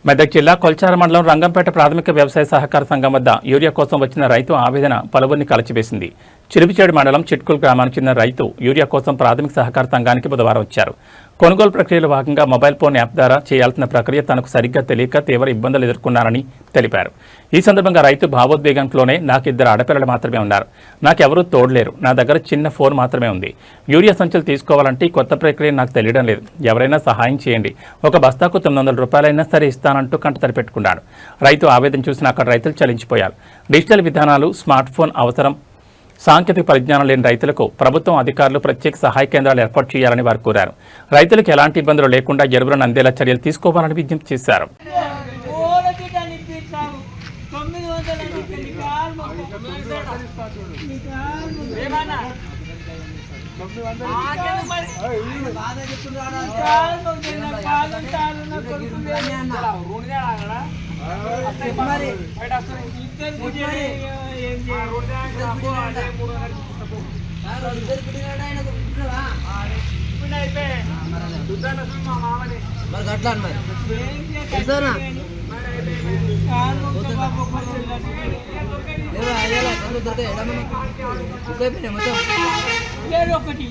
మెదక్ జిల్లా కొల్చార మండలం రంగంపేట ప్రాథమిక వ్యవసాయ సహకార సంఘం వద్ద యూరియా కోసం వచ్చిన రైతు ఆవేదన పలువురిని కలచివేసింది. చిలిపిచేడు మండలం చిట్కుల్ గ్రామానికి చెందిన రైతు యూరియా కోసం ప్రాథమిక సహకార సంఘానికి బుధవారం వచ్చారు. కొనుగోలు ప్రక్రియలో భాగంగా మొబైల్ ఫోన్ యాప్ ద్వారా చేయాల్సిన ప్రక్రియ తనకు సరిగ్గా తెలియక తీవ్ర ఇబ్బందులు ఎదుర్కొన్నారని తెలిపారు. ఈ సందర్భంగా రైతు భావోద్వేగంలోనే నాకు 2 ఆడపిల్లలు మాత్రమే ఉన్నారు. నాకెవరూ తోడలేరు. నా దగ్గర చిన్న ఫోన్ మాత్రమే ఉంది. యూరియా సంచులు తీసుకోవాలంటే కొత్త ప్రక్రియ నాకు తెలియడం లేదు. ఎవరైనా సహాయం చేయండి. ఒక బస్తాకు 900 రూపాయలైనా సరే ఇస్తానంటూ కంటతడి పెట్టుకున్నాడు. రైతు ఆవేదన చూసిన అక్కడ రైతులు చలించిపోయారు. డిజిటల్ విధానాలు, స్మార్ట్ ఫోన్ అవసరం, సాంకేతిక పరిజ్ఞానం లేని రైతులకు ప్రభుత్వం అధికారులు ప్రత్యేక సహాయ కేంద్రాలు ఏర్పాటు చేయాలని వారు కోరారు. రైతులకు ఎలాంటి ఇబ్బందులు లేకుండా ఎరువులను అందేలా చర్యలు తీసుకోవాలని విజ్ఞప్తి చేశారు. ఒకటి